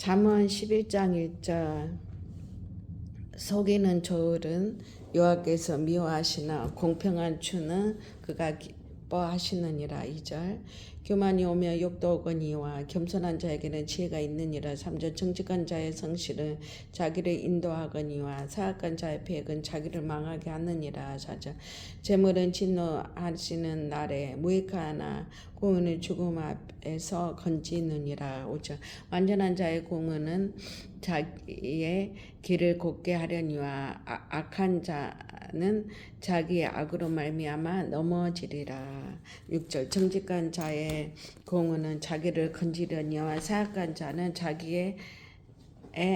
잠언 11장 1절. 속이는 저울은 여호와께서 미워하시나 공평한 주는 그가 기뻐하시느니라. 2절. 교만이 오며 욕도 오거니와 겸손한 자에게는 지혜가 있느니라. 3절. 정직한 자의 성실은 자기를 인도하거니와 사악한 자의 계획은 자기를 망하게 하느니라. 4절. 재물은 진노하시는 날에 무익하나 공의는 죽음 앞에서 건지느니라. 5절. 완전한 자의 공의는 자기의 길을 곱게 하려니와 악한 자는 자기의 악으로 말미암아 넘어지리라. 6절. 정직한 자의 공의는 자기를 건지려니와 사악한 자는 자기의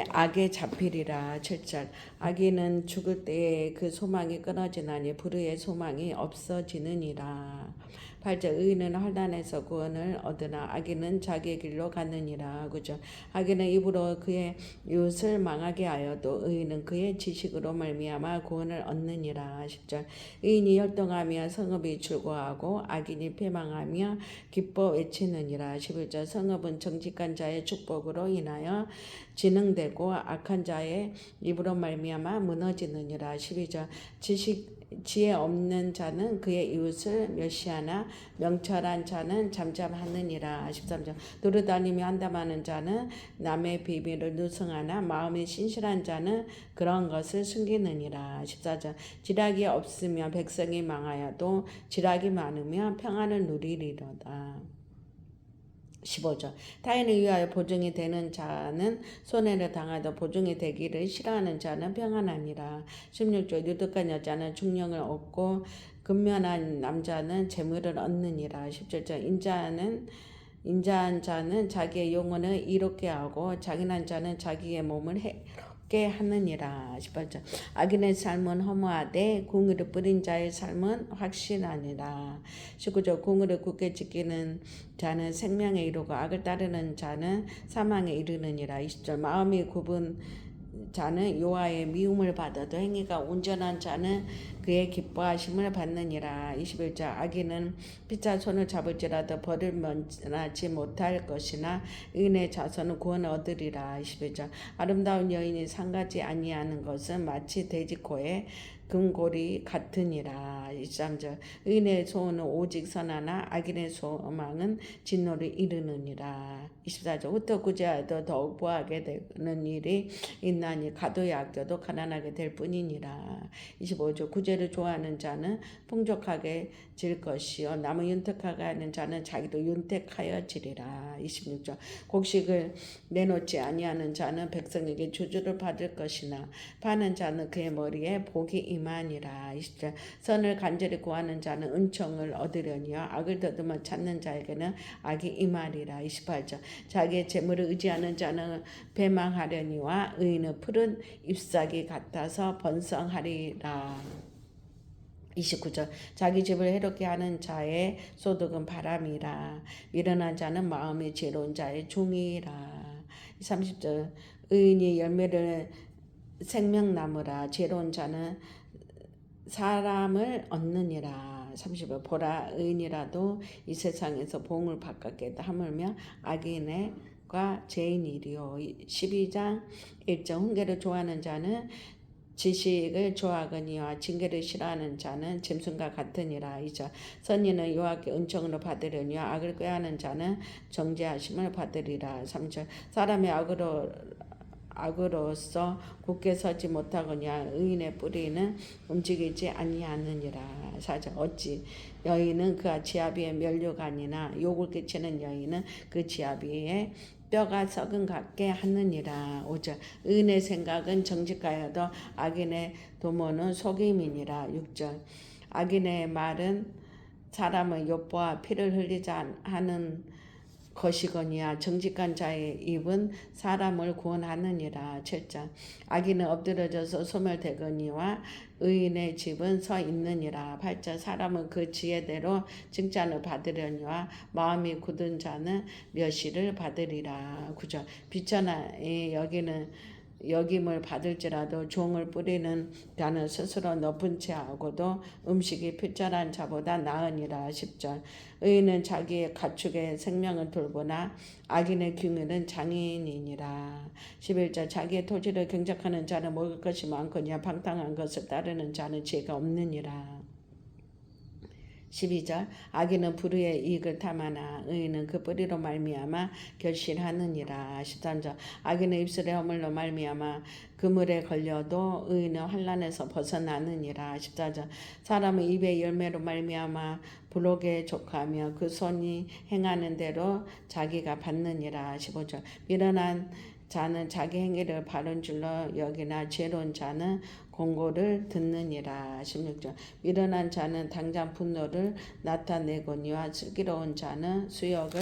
악에 잡히리라. 7절. 악인은 죽을 때에 그 소망이 끊어지나니 불의의 소망이 없어지느니라. 8절. 의인은 환난에서 구원을 얻으나 악인은 자기의 길로 갔느니라. 9절. 악인은 입으로 그의 이웃을 망하게 하여도 의인은 그의 지식으로 말미암아 구원을 얻느니라. 10절. 의인이 열동하며 성읍이 즐거워하고 악인이 패망하며 기뻐 외치느니라. 11절. 성읍은 정직한 자의 축복으로 인하여 진흥되고 악한 자의 입으로 말미암아 무너지느니라. 12절. 지혜 없는 자는 그의 이웃을 멸시하나 명철한 자는 잠잠하느니라. 13절. 두루다니며 한담하는 자는 남의 비밀을 누승하나 마음이 신실한 자는 그런 것을 숨기느니라. 14절. 지략이 없으며 백성이 망하여도 지략이 많으며 평안을 누리리로다. 15절. 타인을 위하여 보증이 되는 자는 손해를 당하도 보증이 되기를 싫어하는 자는 평안하니라. 16절. 유득한 여자는 중령을 얻고 근면한 남자는 재물을 얻느니라. 17절. 인자한 자는 자기의 영혼을 이롭게 하고 장인한 자는 자기의 몸을 해롭게 하느니라. 18절. 악인의 삶은 허무하되 공의를 뿌린 자의 삶은 확신하니라. 19절. 공의를 굳게 지키는 자는 생명에 이르고 악을 따르는 자는 사망에 이르느니라. 20절. 마음이 굽은 자는 여호와의 미움을 받아도 행위가 온전한 자는 그의 기뻐하심을 받느니라. 21절. 악인은 피차 손을 잡을지라도 벌을 면하지 못할 것이나 의인의 자손은 구원을 얻으리라. 21절. 아름다운 여인이 상가지 아니하는 것은 마치 돼지코에 금고리 같으니라. 23절. 의인의 소원은 오직 선하나 악인의 소망은 진노를 이르느니라. 24절. 흩어 구제하여도 더욱 부하게 되는 일이 있나니 가도에 아껴도 가난하게 될 뿐이니라. 25절. 구제를 좋아하는 자는 풍족하게 질 것이요 남을 윤택하게 하는 자는 자기도 윤택하여지리라. 26절. 곡식을 내놓지 아니하는 자는 백성에게 저주를 받을 것이나 파는 자는 그의 머리에 복이 이만이라. 20절. 선을 간절히 구하는 자는 은총을 얻으려니와 악을 더듬어 찾는 자에게는 악이 임하리라. 28절. 자기의 재물을 의지하는 자는 배망하려니와 의인은 푸른 잎사귀 같아서 번성하리라. 29절. 자기 집을 해롭게 하는 자의 소득은 바람이라. 미련한 자는 마음이 지혜로운 자의 종이라. 30절. 의인이 열매를 생명나무라. 지혜로운 자는 사람을 얻느니라. 30절. 보라, 의인이라도 이 세상에서 보응을 받겠다 하물며 악인과 죄인이리요. 12장 1절. 훈계를 좋아하는 자는 지식을 좋아하거니와 징계를 싫어하는 자는 짐승과 같으니라. 2절. 선인은 여호와께 은총으로 받으려니와 악을 꾀하는 자는 정죄하심을 받으리라. 3절. 사람이 악으로서 굳게 서지 못하거냐 의인의 뿌리는 움직이지 아니하느니라. 4절. 어찌 여인은 그 지아비의 면류가 아니나 욕을 끼치는 여인은 그 지아비의 뼈가 썩은 같게 하느니라. 5절. 의인의 생각은 정직하여도 악인의 도모는 속임이니라. 6절. 악인의 말은 사람을 엿보아 피를 흘리지 하는 것이거니와 정직한 자의 입은 사람을 구원하느니라. 7절. 악인은 엎드려져서 소멸되거니와 의인의 집은 서 있느니라. 8절. 사람은 그 지혜대로 칭찬을 받으려니와 마음이 굳은 자는 멸시를 받으리라. 9절. 비천하에 여기는 여김을 받을지라도 종을 뿌리는 자는 스스로 높은 채하고도 음식이 필절한 자보다 나으니라. 10절 의인은 자기의 가축의 생명을 돌보나 악인의 규민은 장인이니라. 11절 자기의 토지를 경작하는 자는 먹을 것이 많거니와 방탕한 것을 따르는 자는 지혜가 없느니라. 12절 악인은 불의의 이익을 탐하나 의인은 그 뿌리로 말미암아 결실하느니라. 13절 악인의 입술의 허물로 말미암아 그물에 걸려도 의인은 환난에서 벗어나느니라. 14절 사람의 입의 열매로 말미암아 부록에 족하며 그 손이 행하는 대로 자기가 받느니라. 15절 미련한 자는 자기 행위를 바른 줄로 여기나 지혜로운 자는 공고를 듣느니라. 16절 미련한 자는 당장 분노를 나타내거니와 슬기로운 자는 수욕을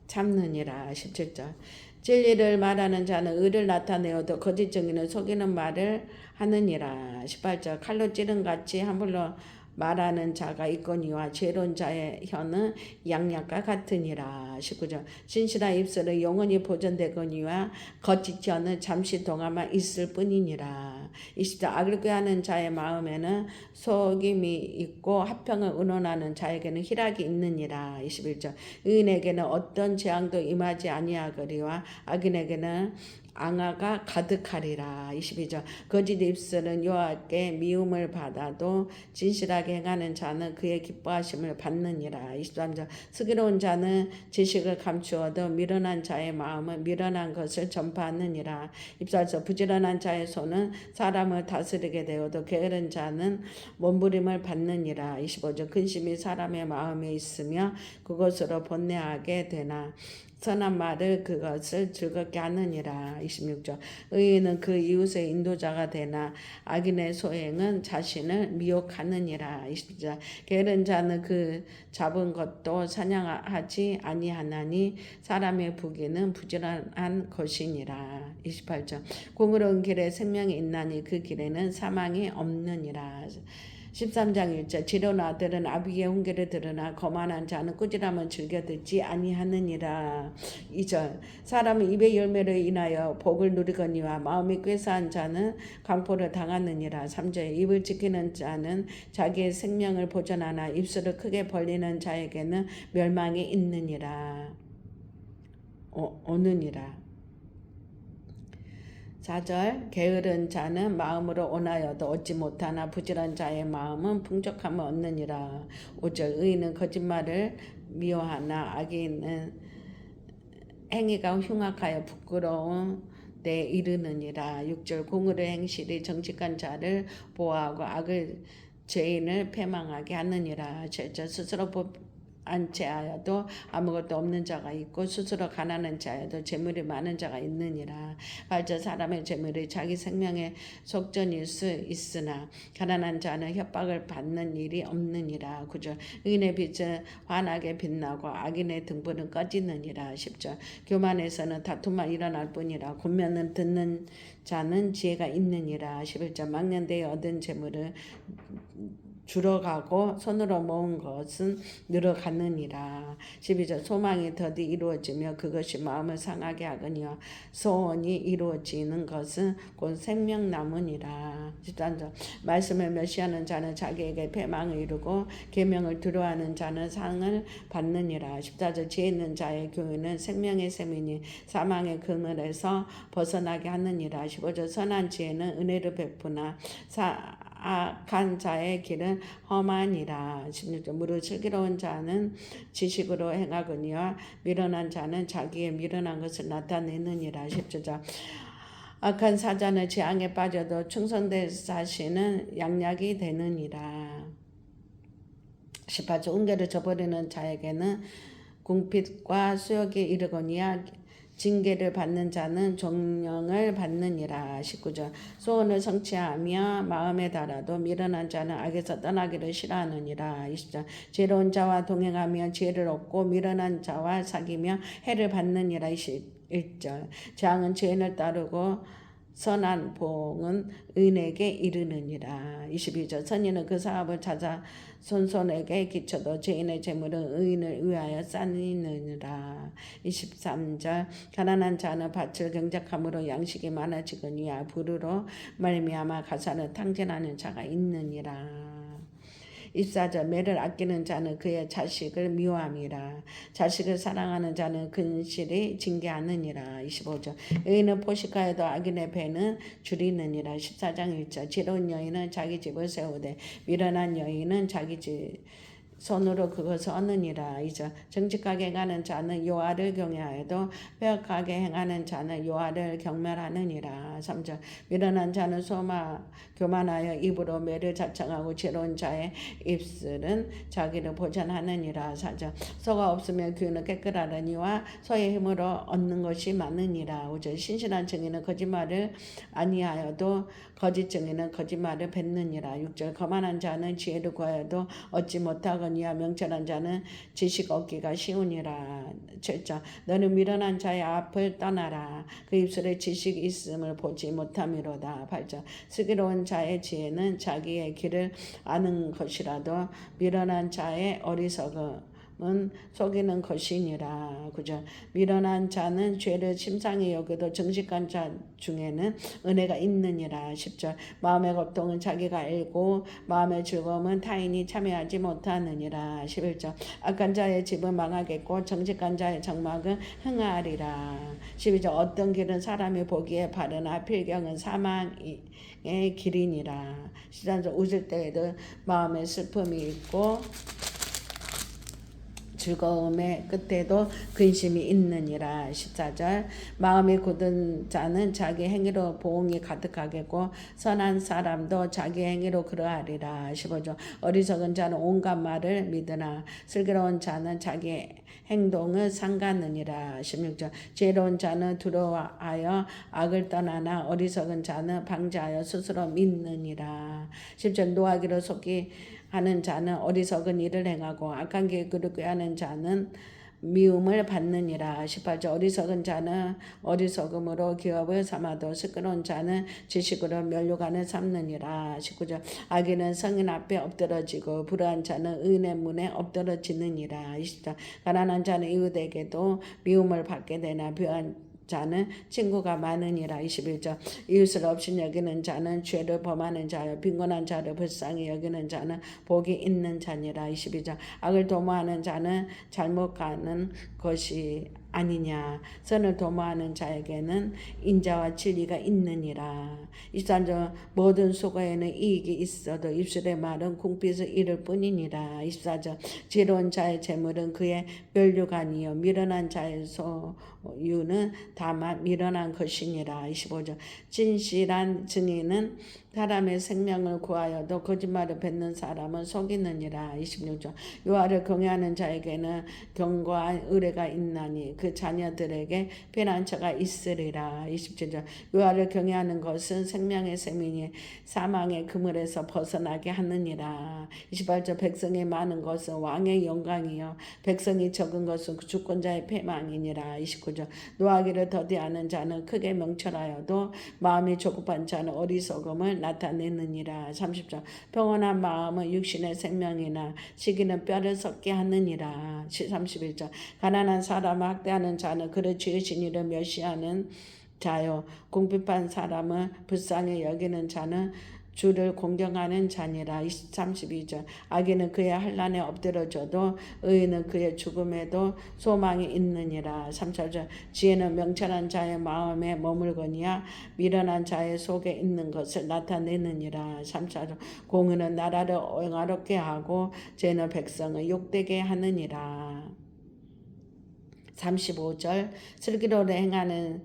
참느니라. 17절 진리를 말하는 자는 의를 나타내어도 거짓 증인은 속이는 말을 하느니라. 18절 칼로 찌른같이 함부로 말하는 자가 있거니와 지혜로운 자의 혀는 양약과 같으니라. 19절 진실한 입술은 영원히 보존되거니와 거짓 혀는 잠시 동안만 있을 뿐이니라. 20절 악을 꾀하는 자의 마음에는 속임이 있고 합평을 의논하는 자에게는 희락이 있느니라. 21절 의인에게는 어떤 재앙도 임하지 아니하거리와 악인에게는 앙아가 가득하리라. 22절 거짓 입술은 여호와께 미움을 받아도 진실하게 행하는 자는 그의 기뻐하심을 받느니라. 23절 슬기로운 자는 지식을 감추어도 미련한 자의 마음은 미련한 것을 전파하느니라. 24절 부지런한 자의 손은 사람을 다스리게 되어도 게으른 자는 몸부림을 받느니라. 25절 근심이 사람의 마음에 있으며 그것으로 번뇌하게 되나 선한 말을 그것을 즐겁게 하느니라. 26절 의인은 그 이웃의 인도자가 되나 악인의 소행은 자신을 미혹하느니라. 27절 게으른 자는 그 잡은 것도 사냥하지 아니하나니 사람의 부귀는 부지런한 것이니라. 28절 공의로운 길에 생명이 있나니 그 길에는 사망이 없느니라. 13장 1절 지혜로운 아들은 아비의 훈계를 들으나 거만한 자는 꾸지람을 즐겨 듣지 아니하느니라. 2절 사람은 입의 열매를 인하여 복을 누리거니와 마음이 꾀사한 자는 강포를 당하느니라. 3절 입을 지키는 자는 자기의 생명을 보존하나 입술을 크게 벌리는 자에게는 멸망이 있느니라. 오느니라. 4절 게으른 자는 마음으로 원하여도 얻지 못하나 부지런한 자의 마음은 풍족함을 얻느니라. 5절 의인은 거짓말을 미워하나 악인은 행위가 흉악하여 부끄러운 데 이르느니라. 6절 공의의 행실이 정직한 자를 보호하고 악을 죄인을 패망하게 하느니라. 7절 스스로 안채하여도 아무것도 없는 자가 있고 스스로 가난한 자여도 재물이 많은 자가 있느니라. 8절 사람의 재물이 자기 생명의 속전일 수 있으나 가난한 자는 협박을 받는 일이 없느니라. 9절 의인의 빛은 환하게 빛나고 악인의 등불은 꺼지느니라. 10절 교만에서는 다툼만 일어날 뿐이라 권면을 듣는 자는 지혜가 있느니라. 11절 망년대에 얻은 재물을 줄어가고 손으로 모은 것은 늘어가느니라. 12절 소망이 더디 이루어지며 그것이 마음을 상하게 하거니와 소원이 이루어지는 것은 곧 생명나무니라. 13절 말씀을 멸시하는 자는 자기에게 패망을 이루고 계명을 두려워하는 자는 상을 받느니라. 14절 지혜 있는 자의 교훈은 생명의 셈이니 사망의 그늘에서 벗어나게 하느니라. 15절 선한 지혜는 은혜를 베푸나 악한 자의 길은 험하니라. 16절 무릇 슬기로운 자는 지식으로 행하거니와 미련한 자는 자기의 미련한 것을 나타내느니라. 17절 악한 사자는 재앙에 빠져도 충성된 사시는 양약이 되느니라. 18절 은혜를 저버리는 자에게는 궁핍과 수욕이 이르거니와 징계를 받는 자는 종령을 받느니라. 19절 소원을 성취하며 마음에 달아도 미련한 자는 악에서 떠나기를 싫어하느니라. 20절 지혜로운 자와 동행하며 지혜를 얻고 미련한 자와 사귀며 해를 받느니라. 21절 재앙은 죄인을 따르고 선한 봉은 의인에게 이르느니라. 22절 선인은 그 사업을 찾아 손손에게 기쳐도 죄인의 재물은 의인을 위하여 쌓이느니라. 23절 가난한 자는 밭을 경작함으로 양식이 많아지거니와 부르로 말미암아 가사를 탕진하는 자가 있느니라. 24절 매를 아끼는 자는 그의 자식을 미워함이라. 자식을 사랑하는 자는 근실이 징계하느니라. 25절 의인은 포식하여도 악인의 배는 줄이느니라. 14장 1절 지혜로운 여인은 자기 집을 세우되 미련한 여인은 자기 집 손으로 그것을 얻느니라. 이제 정직하게 행하는 자는 여호와를 경외하여도 빼앗하게 행하는 자는 여호와를 경멸하느니라. 3절 미련한 자는 교만하여 입으로 매를 자청하고 지혜로운 자의 입술은 자기를 보전하느니라. 4절 소가 없으면 귀는 깨끗하려니와 소의 힘으로 얻는 것이 많으니라. 5절 신실한 증인은 거짓말을 아니하여도 거짓 증인은 거짓말을 뱉느니라. 6절 거만한 자는 지혜를 구하여도 얻지 못하거니와 명철한 자는 지식 얻기가 쉬우니라. 7절 너는 미련한 자의 앞을 떠나라. 그 입술에 지식이 있음을 보지 못함이로다. 8절 슬기로운 자의 지혜는 자기의 길을 아는 것이라도 미련한 자의 어리석음 속이는 것이니라. 그죠? 미련한 자는 죄를 심상히 여겨도 정직한 자 중에는 은혜가 있느니라. 10절 마음의 고통은 자기가 알고 마음의 즐거움은 타인이 참여하지 못하느니라. 11절 악한 자의 집은 망하겠고 정직한 자의 장막은 흥하리라. 12절 어떤 길은 사람이 보기에 바르나 필경은 사망의 길이니라. 13절 웃을 때에도 마음에 슬픔이 있고 즐거움의 끝에도 근심이 있느니라. 14절 마음이 굳은 자는 자기 행위로 보응이 가득하겠고 선한 사람도 자기 행위로 그러하리라. 15절 어리석은 자는 온갖 말을 믿으나 슬기로운 자는 자기 행동을 삼가느니라. 16절 지혜로운 자는 두려워하여 악을 떠나나 어리석은 자는 방지하여 스스로 믿느니라. 10절 노하기로 속기 하는 자는 어리석은 일을 행하고 악한 계획으로 꾀하는 자는 미움을 받느니라. 18절 어리석은 자는 어리석음으로 기업을 삼아도 시끄러운 자는 지식으로 면류관을 삼느니라. 19절 악인은 성인 앞에 엎드러지고 불의한 자는 의인의 문에 엎드러지느니라. 20절 가난한 자는 이웃에게도 미움을 받게 되나 부유한 자는 친구가 많으니라. 21절 이웃을 없이 여기는 자는 죄를 범하는 자요 빈곤한 자를 불쌍히 여기는 자는 복이 있는 자니라. 22절 악을 도모하는 자는 잘못 가는 것이 아니냐 선을 도모하는 자에게는 인자와 진리가 있느니라. 23절 모든 수고에는 이익이 있어도 입술의 말은 궁핍을 이룰 뿐이니라. 24절 지혜로운 자의 재물은 그의 면류관이요 미련한 자의 소유는 다만 미련한 것이니라. 25절 진실한 증인은 사람의 생명을 구하여도 거짓말을 뱉는 사람은 속이느니라. 26절 여호와를 경외하는 자에게는 경고와 의뢰가 있나니 그 자녀들에게 피난처가 있으리라. 27절 여호와를 경외하는 것은 생명의 셈이니 사망의 그물에서 벗어나게 하느니라. 28절 백성이 많은 것은 왕의 영광이요 백성이 적은 것은 주권자의 패망이니라. 29절 노하기를 더디하는 자는 크게 명철하여도 마음이 조급한 자는 어리석음을 나타내느니라. 30절 평온한 마음은 육신의 생명이나 시기는 뼈를 썩게 하느니라. 31절 가난한 사람을 학대하는 자는 그를 지으신 이를 멸시하는 자요 궁핍한 사람을 불쌍히 여기는 자는 주를 공경하는 자니라. 32절 악인은 그의 환난에 엎드러져도 의인은 그의 죽음에도 소망이 있느니라. 34절 지혜는 명철한 자의 마음에 머물거니와 미련한 자의 속에 있는 것을 나타내느니라. 34절 공의는 나라를 영화롭게 하고 죄는 백성을 욕되게 하느니라. 35절 슬기로운 행하는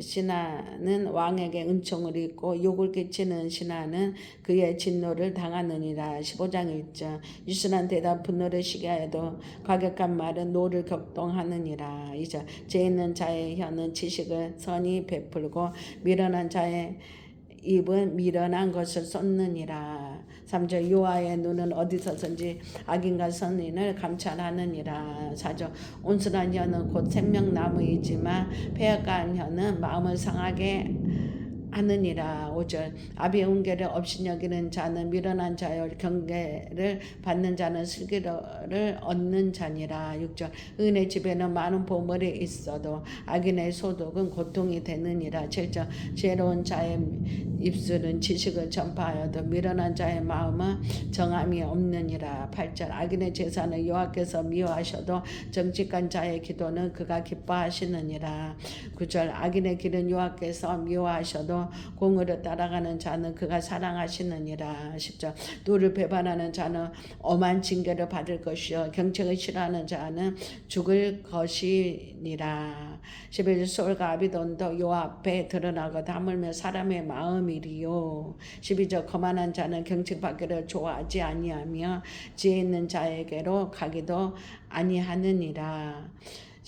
신하는 왕에게 은총을 입고 욕을 끼치는 신하는 그의 진노를 당하느니라. 15장 1절 유순한 대답 분노를 시게 하여도 과격한 말은 노를 격동하느니라. 2절 죄 있는 자의 혀는 지식을 선히 베풀고 미련한 자의 입은 미련한 것을 쏟느니라. 3절 여호와의 눈은 어디서든지 악인과 선인을 감찰하느니라. 4절 온순한 혀는 곧 생명나무이지만 폐역한 혀는 마음을 상하게 하느니라. 5절 아비의 훈계를 없이 여기는 자는 미련한 자요 경계를 받는 자는 슬기를 얻는 자니라. 6절 의인의 집에는 많은 보물이 있어도 악인의 소득은 고통이 되느니라. 7절 지혜로운 자의 입술은 지식을 전파하여도 미련한 자의 마음은 정함이 없느니라. 8절 악인의 제사는 여호와께서 미워하셔도 정직한 자의 기도는 그가 기뻐하시느니라. 9절 악인의 길은 여호와께서 미워하셔도 공의를 따라가는 자는 그가 사랑하시느니라. 10절 도를 배반하는 자는 엄한 징계를 받을 것이요 경책을 싫어하는 자는 죽을 것이니라. 11절 소울과 아비돈도 여호와 앞에 드러나고 다물며 사람의 마음이리요. 12절 거만한 자는 경책받기를 좋아하지 아니하며 지혜 있는 자에게로 가기도 아니하느니라.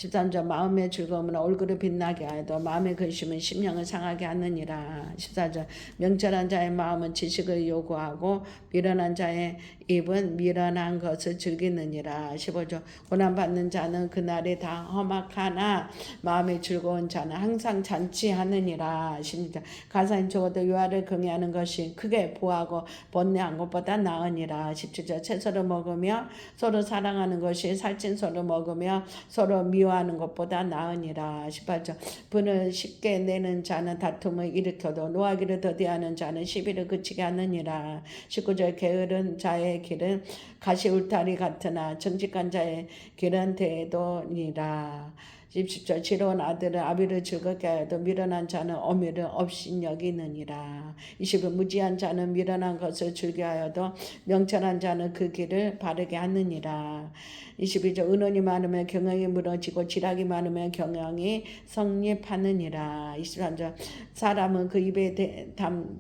13절 마음의 즐거움은 얼굴을 빛나게 하여도 마음의 근심은 심령을 상하게 하느니라. 14절 명철한 자의 마음은 지식을 요구하고 미련한 자의 입은 미련한 것을 즐기느니라. 15절 고난받는 자는 그날이 다 험악하나 마음이 즐거운 자는 항상 잔치하느니라. 16절 가사인 적어도 여호와를 경외하는 것이 크게 부하고 번뇌한 것보다 나으니라. 17절 채소를 먹으며 서로 사랑하는 것이 살찐 소를 먹으며 서로 미워하는 것보다 나으니라. 18절 분을 쉽게 내는 자는 다툼을 일으켜도 노하기를 더디하는 자는 시비를 그치게 하느니라. 19절 게으른 자의 길은 가시 울타리 같으나 정직한 자의 길은 대도니라. 20절 지혜로운 아들은 아비를 즐겁게 하여도 미련한 자는 어미를 없인 여기느니라. 20절 무지한 자는 미련한 것을 즐겨하여도 명철한 자는 그 길을 바르게 하느니라. 22절 은원이 많으면 경영이 무너지고 지략이 많으면 경영이 성립하느니라. 23절 사람은 그 입의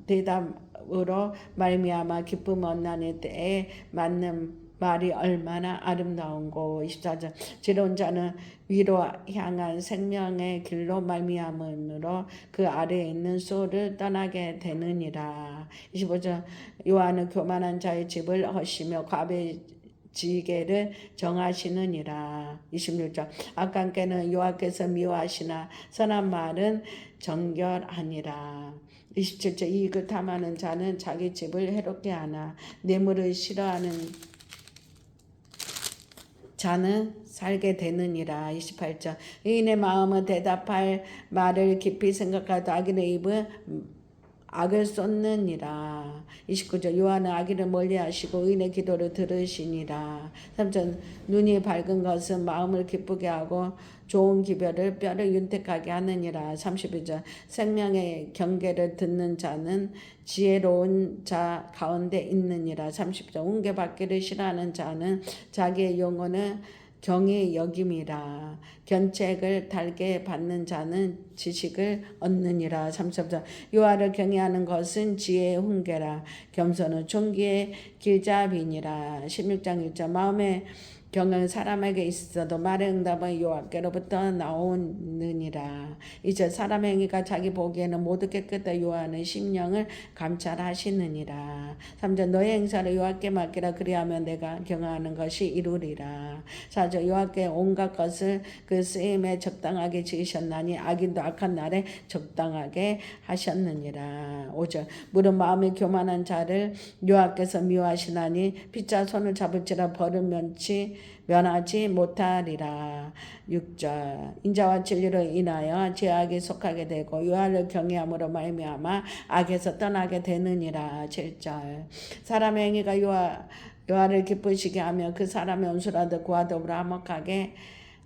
대답으로 말미암아 기쁨 얻나니 때에 맞는 말이 얼마나 아름다운고. 24절 지혜로운 자는 위로 향한 생명의 길로 말미암으므로 그 아래에 있는 소를 떠나게 되느니라. 25절 여호와는 교만한 자의 집을 허시며 과부의 지게를 정하시느니라. 26절 악한 꾀는 여호와께서 미워하시나 선한 말은 정결하니라. 27절 이익을 탐하는 자는 자기 집을 해롭게 하나 뇌물을 싫어하는 자는 살게 되느니라. 28절 의인의 마음은 대답할 말을 깊이 생각하도 악인의 입은 악을 쏟느니라. 29절 여호와는 악인을 멀리하시고 의인의 기도를 들으시니라. 3절 눈이 밝은 것은 마음을 기쁘게 하고 좋은 기별을 뼈를 윤택하게 하느니라. 32절 생명의 경계를 듣는 자는 지혜로운 자 가운데 있느니라. 30절 훈계받기를 싫어하는 자는 자기의 영혼을 경히 여김이라. 견책을 달게 받는 자는 지식을 얻느니라. 30절 여호와를 경외하는 것은 지혜의 훈계라. 겸손은 존귀의 길잡이니라. 16장 1절 마음의 경은 사람에게 있어도 말의 응답은 여호와께로부터 나오느니라. 이제 사람의 행위가 자기 보기에는 모두 깨끗하다 여호와는 심령을 감찰하시느니라. 3절 너의 행사를 여호와께 맡기라 그리하면 내가 경외하는 것이 이루리라. 4절 여호와께 온갖 것을 그 쓰임에 적당하게 지으셨나니 악인도 악한 날에 적당하게 하셨느니라. 5절 무릇 마음이 교만한 자를 여호와께서 미워하시나니 피자 손을 잡을지라 벌을 면하지 못하리라. 6절 인자와 진리로 인하여 죄악에 속하게 되고 여호와를 경외함으로 말미암아 악에서 떠나게 되느니라. 7절 사람의 행위가 여호와를 기쁘시게 하며 그 사람의 온수라도 그와 더불어 화목하게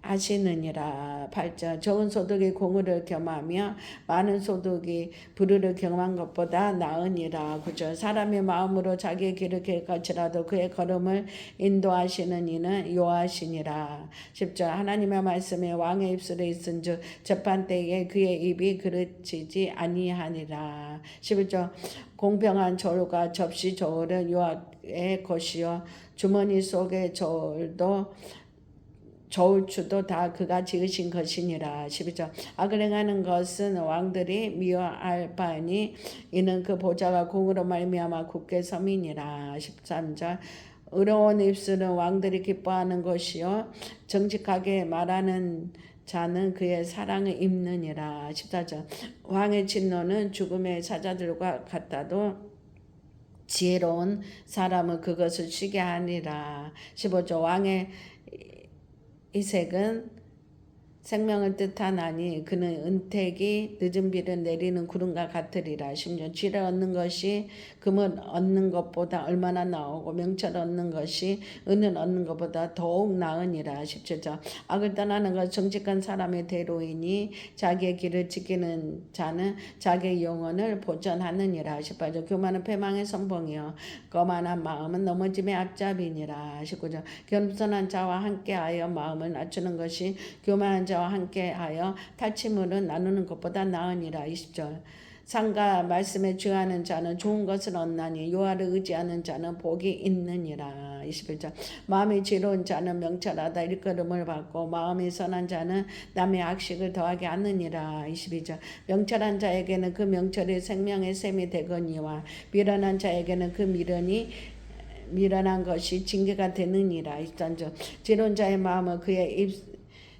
하시느니라. 8절 적은 소득이 공의를 겸하며 많은 소득이 불의를 경험한 것보다 나으니라. 9절 사람의 마음으로 자기의 길을 계획할지라도 그의 걸음을 인도하시는 이는 여호와시니라. 10절 하나님의 말씀에 왕의 입술에 있은즉 재판 때에 그의 입이 그르치지 아니하니라. 11절 공평한 저울과 접시 저울은 여호와의 것이요 주머니 속의 저울추도 다 그가 지으신 것이니라. 12절 악을 행하는 것은 왕들이 미워할 바니 이는 그 보좌가 공으로 말미암아 굳게 섬이니라. 13절 의로운 입술은 왕들이 기뻐하는 것이요 정직하게 말하는 자는 그의 사랑을 입느니라. 14절 왕의 진노는 죽음의 사자들과 같아도 지혜로운 사람은 그것을 쉬게 하니라. 15절 왕의 이색은 생명을 뜻하나니 그는 은택이 늦은 비를 내리는 구름과 같으리라. 심지어 쥐를 얻는 것이 금을 얻는 것보다 얼마나 나오고 명철을 얻는 것이 은을 얻는 것보다 더욱 나으니라. 17절 악을 떠나는 것 정직한 사람의 대로이니 자기의 길을 지키는 자는 자기의 영혼을 보전하느니라. 18절 교만은 패망의 선봉이요 거만한 마음은 넘어짐의 앞잡이니라. 19절 겸손한 자와 함께하여 마음을 낮추는 것이 교만한 자와 함께하여 탈취물을 나누는 것보다 나으니라. 20절 상과 말씀에 주하는 자는 좋은 것을 얻나니 여호와를 의지하는 자는 복이 있느니라. 21절 마음이 지혜로운 자는 명철하다 일컬음을 받고 마음이 선한 자는 남의 악식을 더하게 하느니라. 22절 명철한 자에게는 그 명철이 생명의 샘이 되거니와 미련한 자에게는 그 미련한 것이 징계가 되느니라. 23절 지혜로운 자의 마음은 그의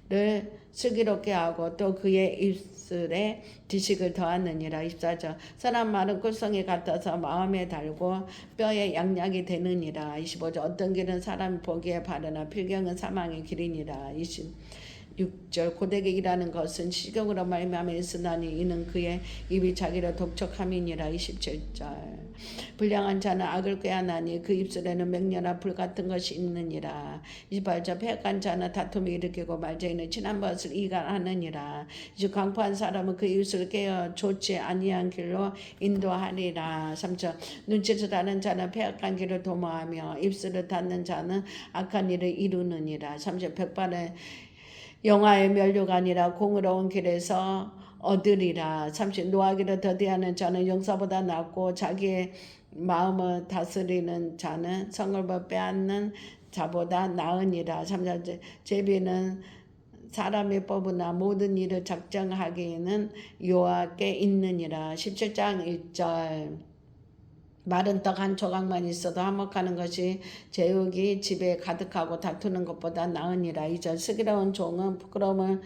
입을 슬기롭게 하고 또 그의 입술에 지식을 더하느니라. 24절 선한 말은 꿀성이 같아서 마음에 달고 뼈에 양약이 되느니라. 25절 어떤 길은 사람 보기에 바르나 필경은 사망의 길이니라. 26절 고되게 일하는 것은 식욕으로 말미암아 있으나니 이는 그의 입이 자기를 독촉함이니라. 27절 불량한 자는 악을 꾀하나니 그 입술에는 맹렬한 불 같은 것이 있느니라. 28절 패역한 자는 다툼을 일으키고 말쟁이는 친한 것을 이간하느니라. 이제 강포한 사람은 그 입술을 깨어 좋지 아니한 길로 인도하리라. 3절 눈짓을 하는 자는 패역한 길을 도모하며 입술을 닫는 자는 악한 일을 이루느니라. 30절 백발의 영화의 면류가 아니라 공의로운 길에서 얻으리라. 30 노하기를 더디하는 자는 용사보다 낫고 자기의 마음을 다스리는 자는 성을 빼앗는 자보다 나으니라. 3절 제비는 사람이 뽑으나 모든 일을 작정하기에는 여호와께 있느니라. 17장 1절 마른 떡 한 조각만 있어도 화목하는 것이 제육이 집에 가득하고 다투는 것보다 나으니라. 2절 슬기로운 종은 부끄러움을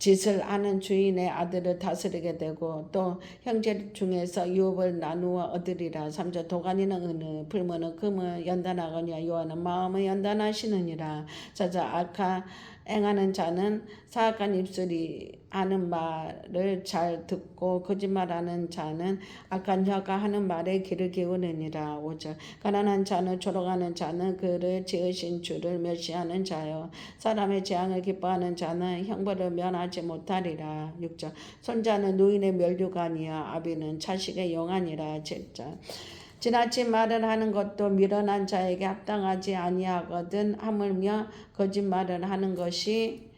짓을 아는 주인의 아들을 다스리게 되고 또 형제 중에서 유업을 나누어 얻으리라. 3절 도가니는 은을 불문은 금을 연단하거니와 여호와는 마음을 연단하시느니라. 4절 악한 행하는 자는 사악한 입술이 하는 말을 잘 듣고 거짓말하는 자는 악한 혀가 하는 말에 귀를 기울이니라. 5절 가난한 자는 조롱하는 자는 그를 지으신 주를 멸시하는 자요 사람의 재앙을 기뻐하는 자는 형벌을 면하지 못하리라. 6절 손자는 노인의 면류가 아니야 아비는 자식의 영아니라. 7절 지나친 말을 하는 것도 미련한 자에게 합당하지 아니하거든 하물며 거짓말을 하는 것이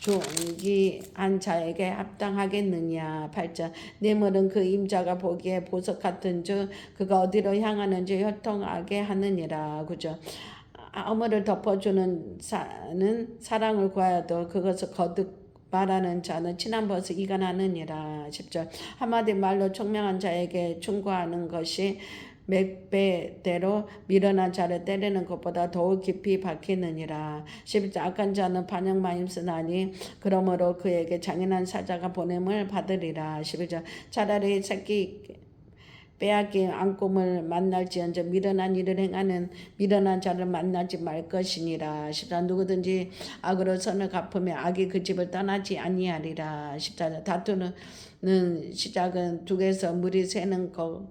존귀한 자에게 합당하겠느냐. 8절 뇌물은 그 임자가 보기에 보석 같은 즉 그가 어디로 향하는지 효통하게 하느니라. 9절 허물을 덮어주는 자는 사랑을 구하여도 그것을 거듭 말하는 자는 친한 벗을 이간하느니라. 10절 한마디 말로 총명한 자에게 충고하는 것이 몇 배대로 미련한 자를 때리는 것보다 더욱 깊이 박히느니라. 11절 악한 자는 반역만 힘쓰나니 그러므로 그에게 장인한 사자가 보냄을 받으리라. 11절 차라리 새끼 빼앗긴 안꿈을 만날지언정 미련한 일을 행하는 미련한 자를 만나지 말 것이니라. 14 누구든지 악으로 선을 갚으면 악이 그 집을 떠나지 아니하리라. 14 다투는 시작은 두개서 물이 새는 것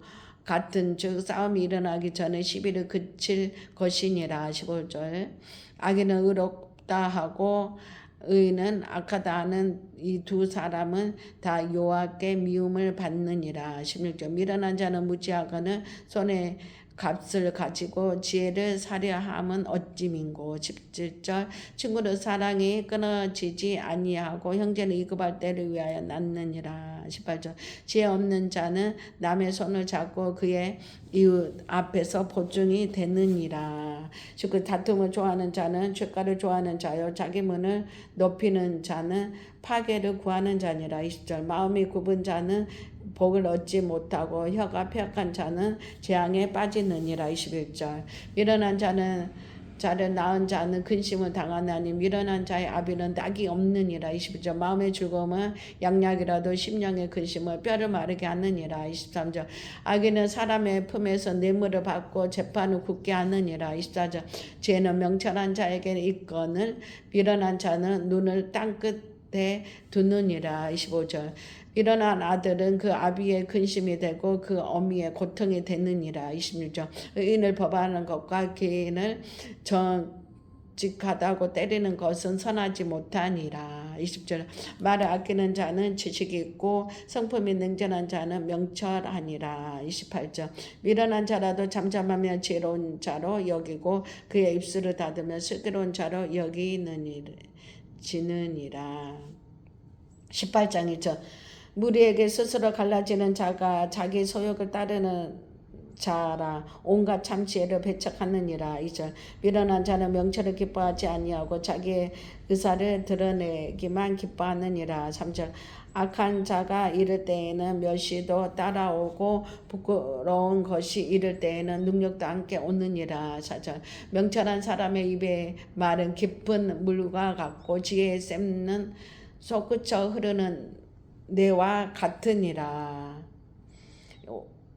같은 즉 싸움이 일어나기 전에 시비를 그칠 것이니라. 15절 악인은 의롭다 하고 의인은 악하다 하는 이 두 사람은 다 여호와께 미움을 받느니라. 16절 미련한 자는 무지하거늘 손에 값을 가지고 지혜를 사려 함은 어찌민고. 17절 친구를 사랑이 끊어지지 아니하고 형제는 이급할 때를 위하여 낳느니라. 18절 지혜 없는 자는 남의 손을 잡고 그의 이웃 앞에서 보증이 되느니라. 19 다툼을 좋아하는 자는 죄가를 좋아하는 자요 자기 문을 높이는 자는 파괴를 구하는 자니라. 20절 마음이 굽은 자는 복을 얻지 못하고 혀가 폐역한 자는 재앙에 빠지느니라. 21절 미련한 자는 자를 낳은 자는 근심을 당하나니 미련한 자의 아비는 낙이 없느니라. 22절 마음의 즐거움은 양약이라도 심령의 근심을 뼈를 마르게 하느니라. 23절 악인은 사람의 품에서 뇌물을 받고 재판을 굳게 하느니라. 24절 죄는 명철한 자에게 있거늘 미련한 자는 눈을 땅끝에 두느니라. 25절 미련한 아들은 그 아비의 근심이 되고 그 어미의 고통이 되느니라. 26절 의인을 법하는 것과 개인을 정직하다고 때리는 것은 선하지 못하니라. 20절 말을 아끼는 자는 지식이 있고 성품이 능전한 자는 명철하니라. 28절 미련한 자라도 잠잠하며 지혜로운 자로 여기고 그의 입술을 닫으며 슬기로운 자로 지느니라. 18장이죠. 무리에게 스스로 갈라지는 자가 자기 소욕을 따르는 자라 온갖 참지혜를 배척하느니라. 2절 미련한 자는 명철을 기뻐하지 아니하고 자기의 의사를 드러내기만 기뻐하느니라. 3절 악한 자가 이를 때에는 멸시도 따라오고 부끄러운 것이 이를 때에는 능력도 함께 오느니라. 4절 명철한 사람의 입에 말은 깊은 물과 같고 지혜의 샘는 솟구쳐 흐르는 내와 같으니라.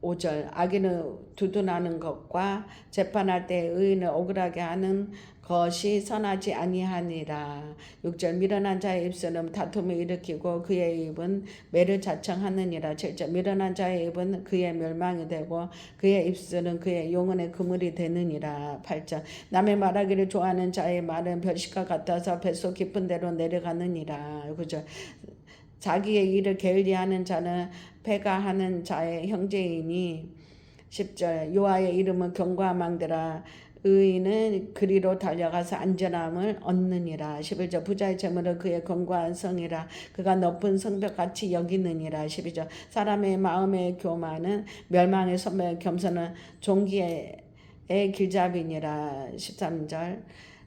5절 악인을 두둔하는 것과 재판할 때 의인을 억울하게 하는 것이 선하지 아니하니라. 6절 미련한 자의 입술은 다툼을 일으키고 그의 입은 매를 자청하느니라. 7절 미련한 자의 입은 그의 멸망이 되고 그의 입술은 그의 영혼의 그물이 되느니라. 8절 남의 말하기를 좋아하는 자의 말은 별식과 같아서 뱃속 깊은 데로 내려가느니라. 9절 자기의 일을 게을리하는 자는 패가하는 자의 형제이니. 10절 여호와의 이름은 견고한 망대라 의인은 그리로 달려가서 안전함을 얻느니라. 11절 부자의 재물은 그의 견고한 성이라 그가 높은 성벽같이 여기느니라. 12절 사람의 마음의 교만은 멸망의 선배 겸손은 종기의 길잡이니라. 13절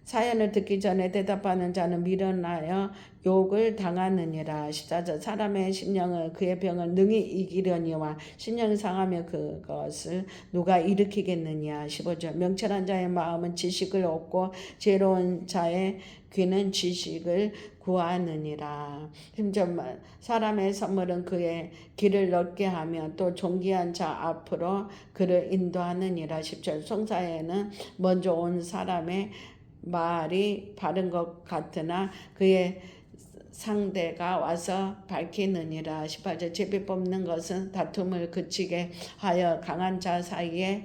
사연을 듣기 전에 대답하는 자는 미련하여 욕을 당하느니라. 14절 사람의 심령은 그의 병을 능히 이기려니와 심령이 상하며 그것을 누가 일으키겠느냐. 15절 명철한 자의 마음은 지식을 얻고 지혜로운 자의 귀는 지식을 구하느니라. 16절 사람의 선물은 그의 길을 넓게 하며 또 존귀한 자 앞으로 그를 인도하느니라. 10절 송사에는 먼저 온 사람의 말이 바른 것 같으나 그의 상대가 와서 밝히느니라. 18절 제비 뽑는 것은 다툼을 그치게 하여 강한 자 사이에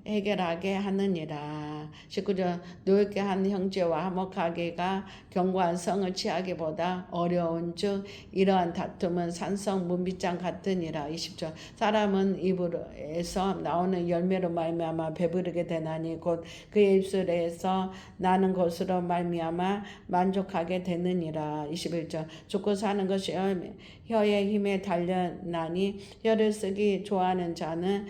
해결하게 하느니라. 19절 노엽게 한 형제와 화목하기가 견고한 성을 취하기보다 어려운 즉 이러한 다툼은 산성 문빗장 같으니라. 20절 사람은 입으로에서 나오는 열매로 말미암아 배부르게 되나니 곧 그의 입술에서 나는 것으로 말미암아 만족하게 되느니라. 21절 죽고 사는 것이 혀의 힘에 달려나니 혀를 쓰기 좋아하는 자는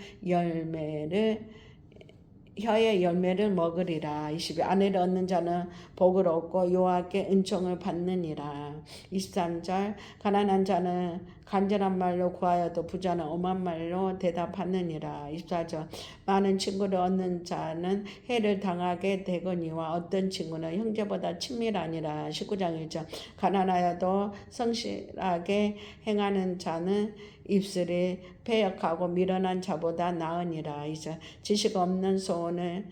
혀의 열매를 먹으리라. 22 아내를 얻는 자는 복을 얻고 여호와께 은총을 받느니라. 23절 가난한 자는 간절한 말로 구하여도 부자는 엄한 말로 대답하느니라. 24절 많은 친구를 얻는 자는 해를 당하게 되거니와 어떤 친구는 형제보다 친밀하니라. 19장 1절 가난하여도 성실하게 행하는 자는 입술이 패역하고 미련한 자보다 나으니라. 이제 지식 없는 소원을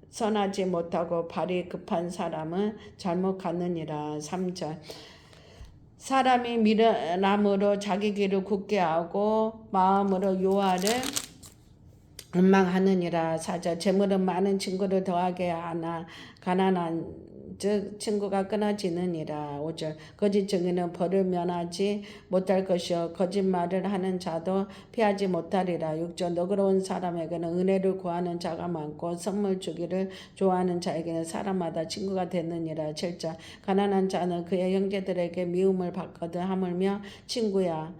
선하지 못하고 발이 급한 사람은 잘못 가느니라. 3절 사람이 미련함으로 자기 길을 굳게 하고 마음으로 여호와를 원망하느니라. 4절 재물은 많은 친구를 더하게 하나 가난한 즉 친구가 끊어지느니라. 5절 거짓 증인은 벌을 면하지 못할 것이요 거짓말을 하는 자도 피하지 못하리라. 6절 너그러운 사람에게는 은혜를 구하는 자가 많고 선물 주기를 좋아하는 자에게는 사람마다 친구가 되느니라. 7절 가난한 자는 그의 형제들에게 미움을 받거든 하물며 친구야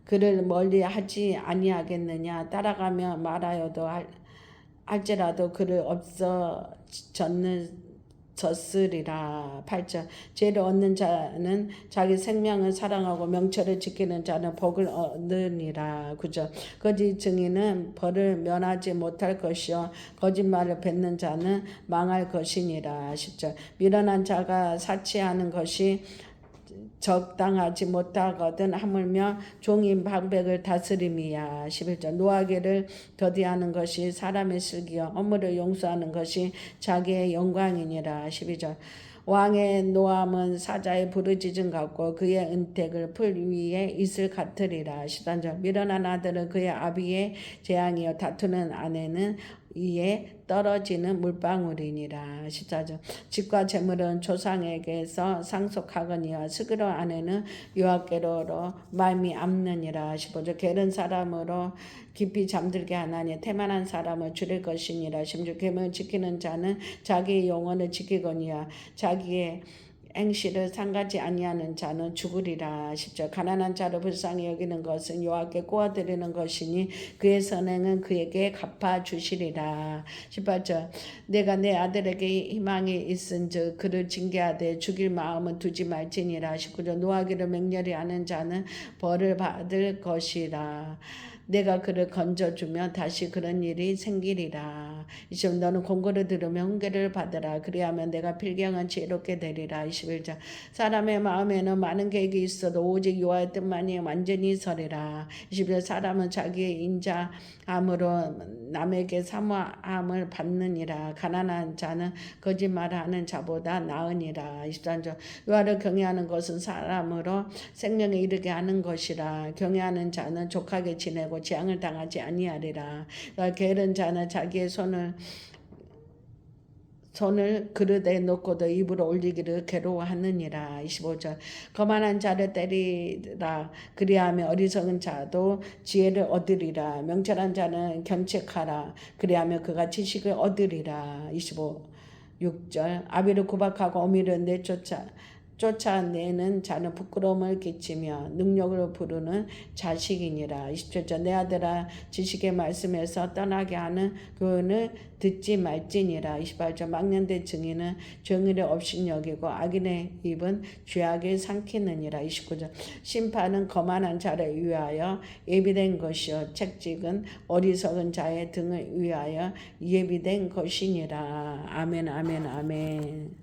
그를 멀리하지 아니하겠느냐. 따라가며 말하여도 할지라도 그를 없어졌는 졌으리라. 8절 죄를 얻는 자는 자기 생명을 사랑하고 명철을 지키는 자는 복을 얻으니라. 9절 거짓 증인은 벌을 면하지 못할 것이요 거짓말을 뱉는 자는 망할 것이니라. 10절 미련한 자가 사치하는 것이 적당하지 못하거든 하물며 종인 방백을 다스림이야. 11절 노하기를 더디하는 것이 사람의 슬기요 허물을 용서하는 것이 자기의 영광이니라. 12절 왕의 노함은 사자의 부르짖음 같고 그의 은택을 풀 위에 이슬 같으리라. 13절 미련한 아들은 그의 아비의 재앙이요 다투는 아내는 이에 떨어지는 물방울이니라. 14절 집과 재물은 조상에게서 상속하거니와 스그러 아내는 여호와께로 말미암느니라. 15절 게으른 사람으로 깊이 잠들게 하나니 태만한 사람을 줄일 것이니라. 16 계명을 지키는 자는 자기의 영혼을 지키거니와 자기의 행실을 상가지 아니하는 자는 죽으리라. 10절 가난한 자를 불쌍히 여기는 것은 여호와께 꼬아드리는 것이니 그의 선행은 그에게 갚아주시리라. 18절 내가 내 아들에게 희망이 있은즉 그를 징계하되 죽일 마음은 두지 말지니라. 19절 노하기를 맹렬히 하는 자는 벌을 받을 것이라. 내가 그를 건져주면 다시 그런 일이 생기리라. 20절 너는 공고를 들으며 훈계를 받으라. 그리하면 내가 필경은 지혜롭게 되리라. 21절 사람의 마음에는 많은 계획이 있어도 오직 여호와의 뜻만이 완전히 서리라. 22절 사람은 자기의 인자함으로 남에게 사모함을 받느니라. 가난한 자는 거짓말하는 자보다 나으니라. 23절 여호와를 경외하는 것은 사람으로 생명에 이르게 하는 것이라. 경외하는 자는 족하게 지내고 재앙을 당하지 아니하리라. 게으른 자는 자기의 손을 그릇에 놓고도 입으로 올리기를 괴로워하느니라. 25절 거만한 자를 때리라. 그리하면 어리석은 자도 지혜를 얻으리라. 명철한 자는 견책하라. 그리하면 그가 지식을 얻으리라. 26절 아비를 구박하고 어미를 쫓아내는 자는 부끄러움을 끼치며 능력으로 부르는 자식이니라. 27절 내 아들아 지식의 말씀에서 떠나게 하는 교훈을 듣지 말지니라. 28절 망령된 증인은 정의를 업신여기고 악인의 입은 죄악을 삼키느니라. 29절 심판은 거만한 자를 위하여 예비된 것이요 책직은 어리석은 자의 등을 위하여 예비된 것이니라. 아멘 아멘 아멘.